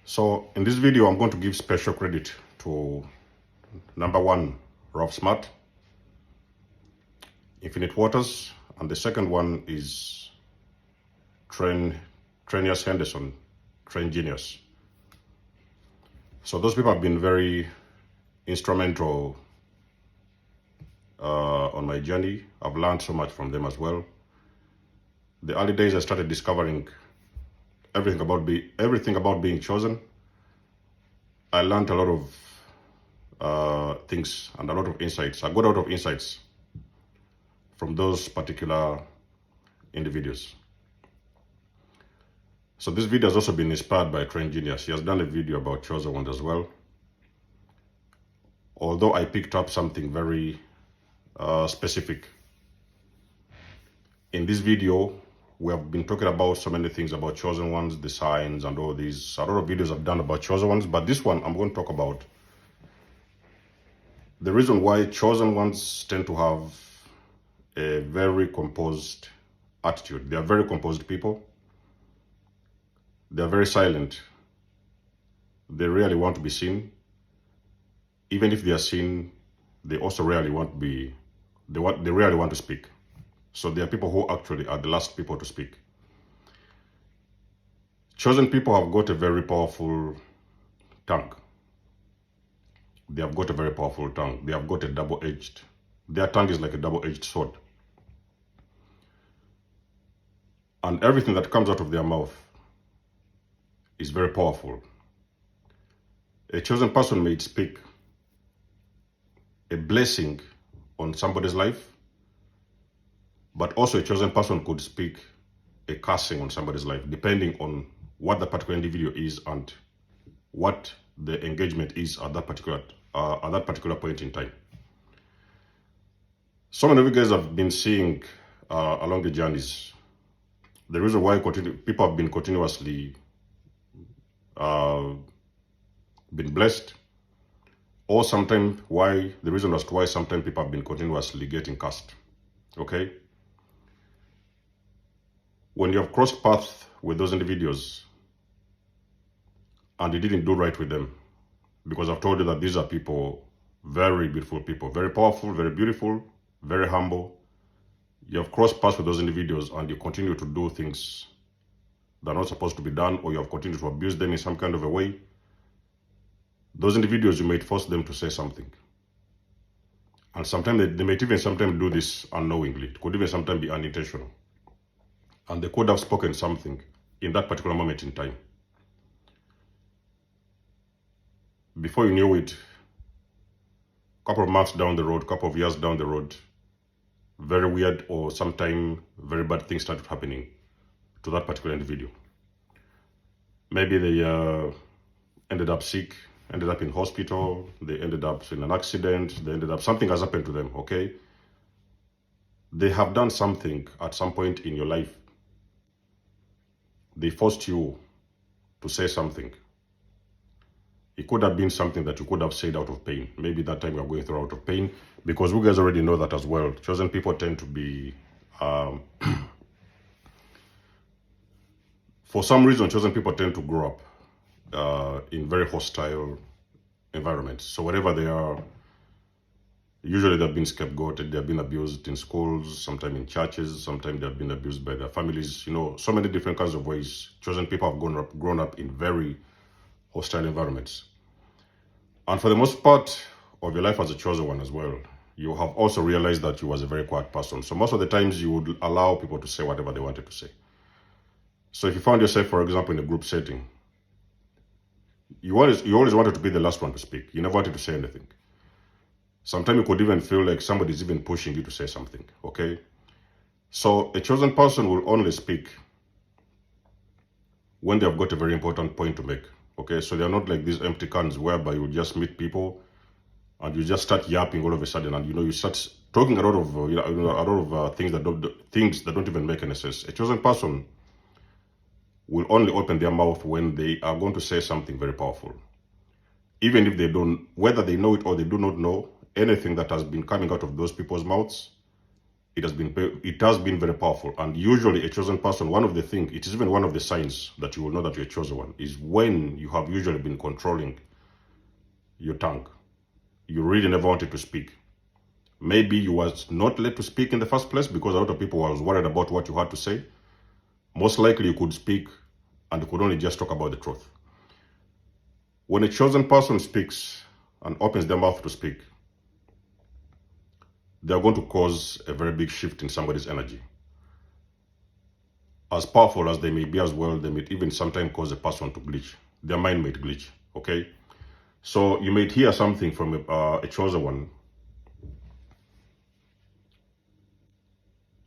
So in this video, I'm going to give special credit to number one, Rob Smart, Infinite Waters, and the second one is Trenius Henderson, Train Genius. So those people have been very instrumental on my journey. I've learned so much from them as well. The early days, I started discovering everything about being chosen. I learned a lot of things and a lot of insights. I got a lot of insights from those particular individuals. So this video has also been inspired by Train Genius. He has done a video about chosen ones as well. Although I picked up something very specific. In this video, we have been talking about so many things about chosen ones, the signs and all these. A lot of videos I've done about chosen ones, but this one I'm going to talk about the reason why chosen ones tend to have a very composed attitude. They are very composed people. They are very silent. They rarely want to be seen. Even if they are seen, they also rarely want to be, they rarely want to speak. So there are people who actually are the last people to speak. Chosen people have got a very powerful tongue. They have got a very powerful tongue. They have got a double-edged, their tongue is like a double-edged sword. And everything that comes out of their mouth is very powerful. A chosen person may speak a blessing on somebody's life, but also a chosen person could speak a cursing on somebody's life, depending on what the particular individual is and what the engagement is at that particular point in time. So many of you guys have been seeing along the journeys the reason why people have been continuously been blessed, or sometimes the reason as to why sometimes people have been continuously getting cursed. Okay? When you have crossed paths with those individuals and you didn't do right with them, because I've told you that these are people, very beautiful people, very powerful, very beautiful, very humble. You have crossed paths with those individuals and you continue to do things that are not supposed to be done, or you have continued to abuse them in some kind of a way. Those individuals, you might force them to say something. And sometimes they might even sometimes do this unknowingly. It could even sometimes be unintentional. And they could have spoken something in that particular moment in time. Before you knew it, a couple of months down the road, a couple of years down the road, very weird or sometimes very bad things started happening to that particular individual. Maybe they ended up sick, ended up in hospital, they ended up in an accident, something has happened to them, okay? They have done something at some point in your life. They forced you to say something. It could have been something that you could have said out of pain. Maybe that time you are going through out of pain, because we guys already know that as well. Chosen people tend to be, for some reason, chosen people tend to grow up in very hostile environments. So wherever they are, usually they've been scapegoated, they've been abused in schools, sometimes in churches, sometimes they've been abused by their families. You know, so many different kinds of ways. Chosen people have grown up in very hostile environments. And for the most part of your life as a chosen one as well, you have also realized that you was a very quiet person. So most of the times you would allow people to say whatever they wanted to say. So if you found yourself, for example, in a group setting, you always wanted to be the last one to speak. You never wanted to say anything. Sometimes you could even feel like somebody's even pushing you to say something, okay? So a chosen person will only speak when they have got a very important point to make, okay? So they're not like these empty cans whereby you just meet people and you just start yapping all of a sudden, and you start talking a lot of things that don't even make any sense. A chosen person will only open their mouth when they are going to say something very powerful. Even if they don't, whether they know it or they do not know, anything that has been coming out of those people's mouths it has been very powerful. And usually a chosen person, one of the things, it is even one of the signs that you will know that you're a chosen one, is when you have usually been controlling your tongue. You really never wanted to speak. Maybe you was not let to speak in the first place because a lot of people was worried about what you had to say. Most likely you could speak and you could only just talk about the truth. When a chosen person speaks and opens their mouth to speak, they are going to cause a very big shift in somebody's energy. As powerful as they may be as well, they may even sometimes cause a person to glitch. Their mind may glitch, okay? So you may hear something from a chosen one,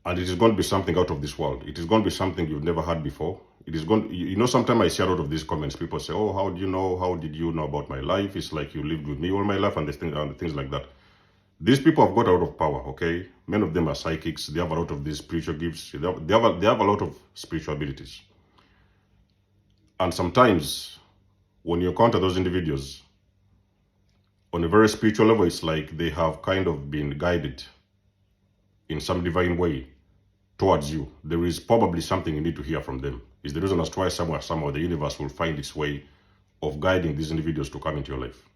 and it is going to be something out of this world. It is going to be something you've never had before. It is going, you know, sometimes I see a lot of these comments. People say, oh, how do you know? How did you know about my life? It's like you lived with me all my life and things like that. These people have got a lot of power, okay? Many of them are psychics. They have a lot of these spiritual gifts. They have a lot of spiritual abilities. And sometimes when you encounter those individuals, on a very spiritual level, it's like they have kind of been guided in some divine way towards you. There is probably something you need to hear from them. It's the reason as to why somehow the universe will find its way of guiding these individuals to come into your life.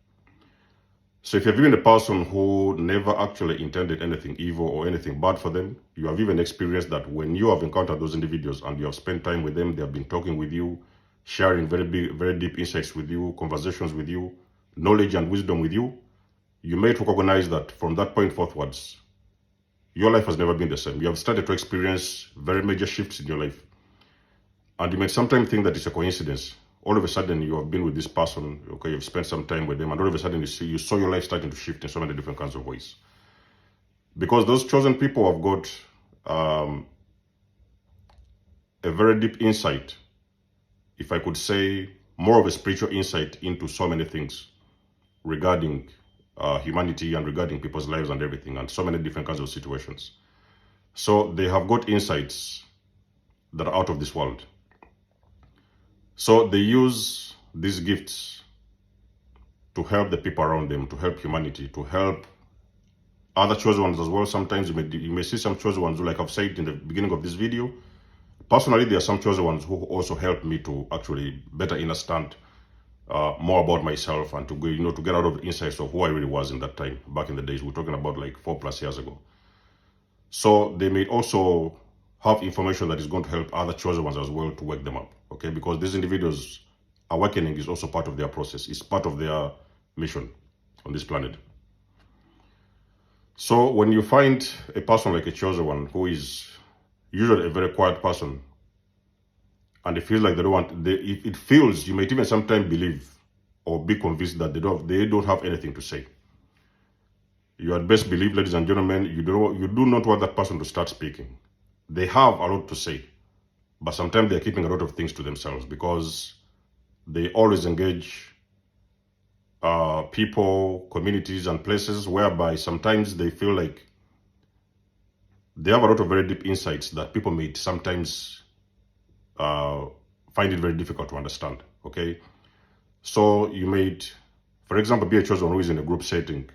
So if you've been a person who never actually intended anything evil or anything bad for them, you have even experienced that when you have encountered those individuals and you have spent time with them, they have been talking with you, sharing very deep insights with you, conversations with you, knowledge and wisdom with you, you may recognize that from that point forwards, your life has never been the same. You have started to experience very major shifts in your life. And you may sometimes think that it's a coincidence. All of a sudden, you have been with this person, okay, you've spent some time with them, and all of a sudden you saw your life starting to shift in so many different kinds of ways. Because those chosen people have got a very deep insight, if I could say, more of a spiritual insight into so many things regarding humanity and regarding people's lives and everything, and so many different kinds of situations. So they have got insights that are out of this world. So they use these gifts to help the people around them, to help humanity, to help other chosen ones as well. Sometimes you may see some chosen ones, like I've said in the beginning of this video. Personally, there are some chosen ones who also help me to actually better understand more about myself and to go, to get out of the insights of who I really was in that time, back in the days. We're talking about like 4+ years ago. So they may also have information that is going to help other chosen ones as well to wake them up, okay? Because these individuals' awakening is also part of their process. It's part of their mission on this planet. So when you find a person like a chosen one who is usually a very quiet person, and it feels like they don't want, it feels, you might even sometimes believe or be convinced that they don't have anything to say. You at best believe, ladies and gentlemen, you do not want that person to start speaking. They have a lot to say, but sometimes they're keeping a lot of things to themselves because they always engage people, communities, and places whereby sometimes they feel like they have a lot of very deep insights that people may sometimes find it very difficult to understand, okay? So you may, for example, be a chosen one who is in a group setting.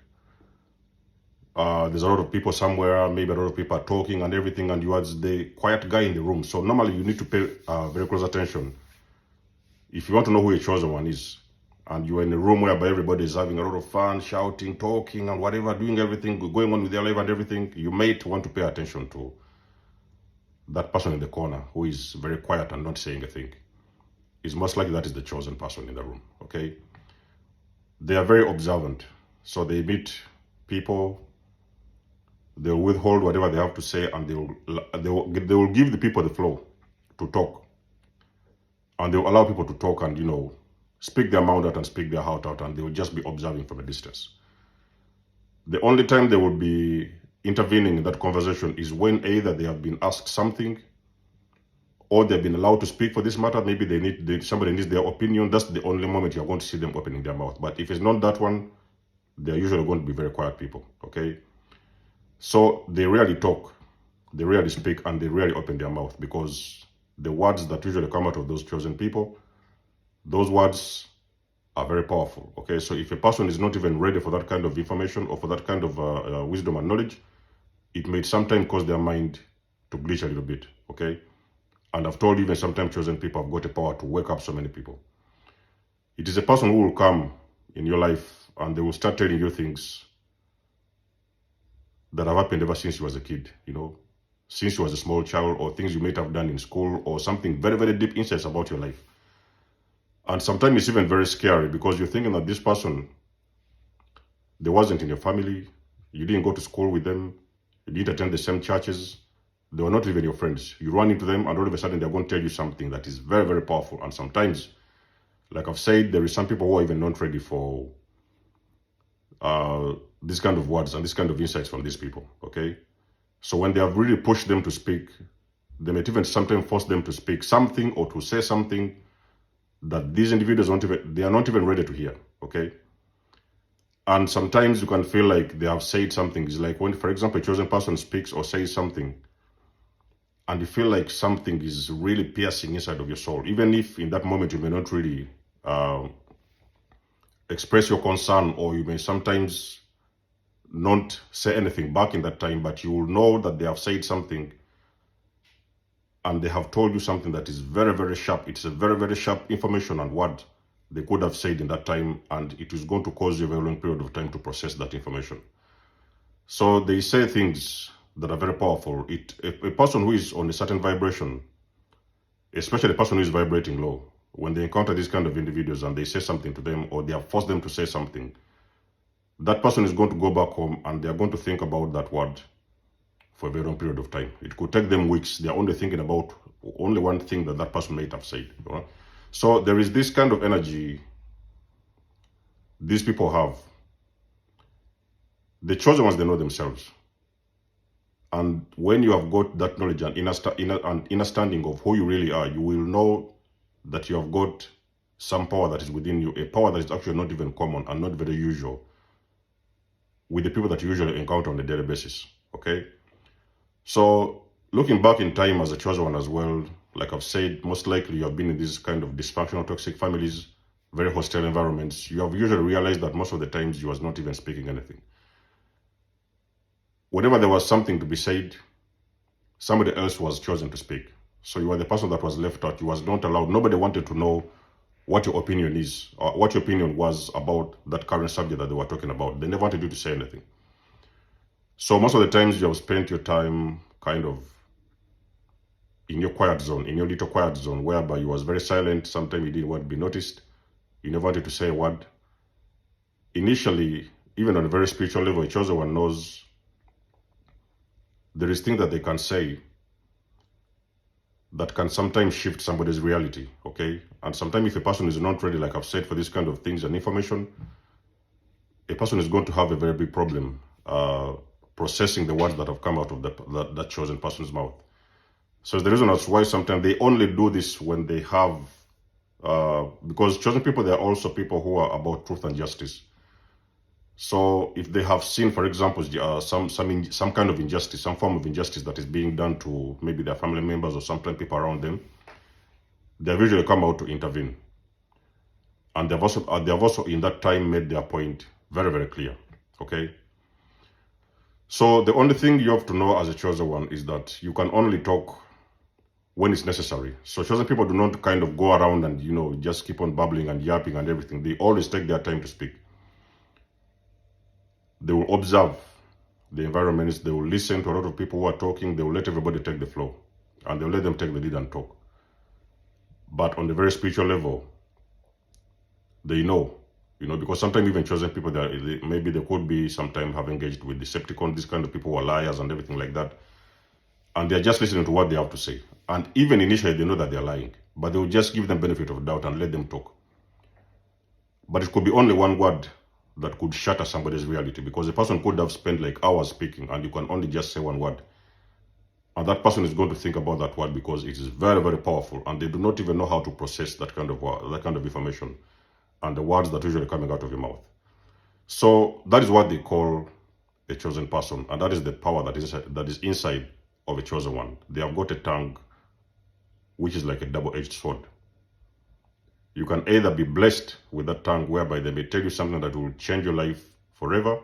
There's a lot of people somewhere, maybe a lot of people are talking and everything, and you are the quiet guy in the room. So normally you need to pay very close attention if you want to know who a chosen one is. And you're in a room whereby everybody is having a lot of fun, shouting, talking, and whatever, doing everything, going on with their life and everything, you may want to pay attention to that person in the corner who is very quiet and not saying a thing. It's most likely that is the chosen person in the room, okay? They are very observant. So they meet people, they'll withhold whatever they have to say, and they will give the people the floor to talk. And they'll allow people to talk and, speak their mouth out and speak their heart out, and they will just be observing from a distance. The only time they will be intervening in that conversation is when either they have been asked something or they've been allowed to speak for this matter. Maybe somebody needs their opinion. That's the only moment you're going to see them opening their mouth. But if it's not that one, they're usually going to be very quiet people, okay? So they rarely talk, they rarely speak, and they rarely open their mouth, because the words that usually come out of those chosen people, those words are very powerful, okay? So if a person is not even ready for that kind of information or for that kind of wisdom and knowledge, it may sometimes cause their mind to glitch a little bit, okay? And I've told you, even sometimes chosen people have got the power to wake up so many people. It is a person who will come in your life and they will start telling you things that have happened ever since you was a kid, since you was a small child, or things you might have done in school, or something very, very deep insights about your life. And sometimes it's even very scary because you're thinking that this person, they wasn't in your family, you didn't go to school with them, you didn't attend the same churches, they were not even your friends. You run into them and all of a sudden they're going to tell you something that is very, very powerful. And sometimes, like I've said, there is some people who are even not ready for this kind of words and this kind of insights from these people, okay? So when they have really pushed them to speak, they might even sometimes force them to speak something or to say something that these individuals they are not even ready to hear, okay? And sometimes you can feel like they have said something. It's like when, for example, a chosen person speaks or says something, and you feel like something is really piercing inside of your soul, even if in that moment you may not really express your concern, or you may sometimes not say anything back in that time, but you will know that they have said something and they have told you something that is very, very sharp. It's a very, very sharp information and what they could have said in that time, and it is going to cause you a very long period of time to process that information. So they say things that are very powerful. A person who is on a certain vibration, especially a person who is vibrating low, when they encounter these kind of individuals and they say something to them, or they have forced them to say something, that person is going to go back home and they are going to think about that word for a very long period of time. It could take them weeks. They are only thinking about only one thing that person might have said. So there is this kind of energy these people have. The chosen ones, they know themselves. And when you have got that knowledge and understanding of who you really are, you will know that you have got some power that is within you, a power that is actually not even common and not very usual with the people that you usually encounter on a daily basis, okay? So looking back in time as a chosen one as well, like I've said, most likely you have been in these kind of dysfunctional, toxic families, very hostile environments. You have usually realized that most of the times you was not even speaking anything. Whenever there was something to be said, somebody else was chosen to speak. So you were the person that was left out. You was not allowed. Nobody wanted to know what your opinion is, or what your opinion was about that current subject that they were talking about. They never wanted you to say anything. So most of the times you have spent your time kind of in your quiet zone, in your little quiet zone, whereby you was very silent. Sometimes you didn't want to be noticed. You never wanted to say a word. Initially, even on a very spiritual level, a chosen one knows there is things that they can say that can sometimes shift somebody's reality, okay? And sometimes if a person is not ready, like I've said, for this kind of things and information, a person is going to have a very big problem processing the words that have come out of that chosen person's mouth. So the reason that's why sometimes they only do this when they have, because chosen people, they are also people who are about truth and justice. So if they have seen, for example, some kind of injustice, some form of injustice that is being done to maybe their family members or sometimes people around them, they have usually come out to intervene. And they have also in that time made their point very, very clear, okay? So the only thing you have to know as a chosen one is that you can only talk when it's necessary. So chosen people do not kind of go around and, just keep on babbling and yapping and everything. They always take their time to speak. They will observe the environments. They will listen to a lot of people who are talking. They will let everybody take the floor. And they will let them take the lead and talk. But on the very spiritual level, they know, because sometimes even chosen people, maybe they could be sometimes have engaged with Decepticons, these kind of people who are liars and everything like that. And they're just listening to what they have to say. And even initially, they know that they're lying. But they will just give them benefit of doubt and let them talk. But it could be only one word that could shatter somebody's reality, because a person could have spent like hours speaking and you can only just say one word. And that person is going to think about that word because it is very, very powerful, and they do not even know how to process that kind of information and the words that are usually coming out of your mouth. So that is what they call a chosen person, and that is the power that is inside of a chosen one. They have got a tongue which is like a double-edged sword. You can either be blessed with that tongue whereby they may tell you something that will change your life forever,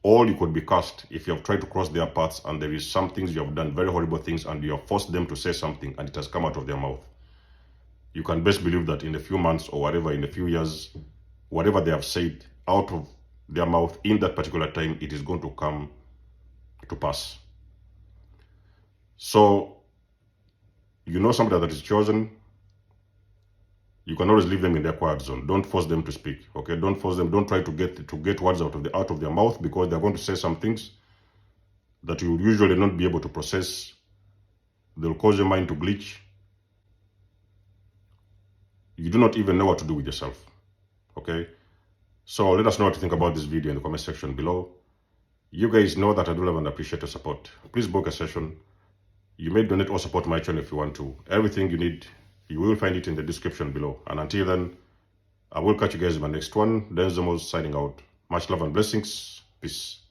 or you could be cursed if you have tried to cross their paths and there is some things you have done, very horrible things, and you have forced them to say something and it has come out of their mouth. You can best believe that in a few months or whatever, in a few years, whatever they have said out of their mouth in that particular time, it is going to come to pass. So, you know somebody that is chosen, you can always leave them in their quiet zone. Don't force them to speak, okay? Don't force them. Don't try to get words out of their mouth, because they're going to say some things that you will usually not be able to process. They'll cause your mind to glitch. You do not even know what to do with yourself, okay? So let us know what you think about this video in the comment section below. You guys know that I do love and appreciate your support. Please book a session. You may donate or support my channel if you want to. Everything you need, you will find it in the description below. And until then, I will catch you guys in my next one. Denzemos signing out. Much love and blessings. Peace.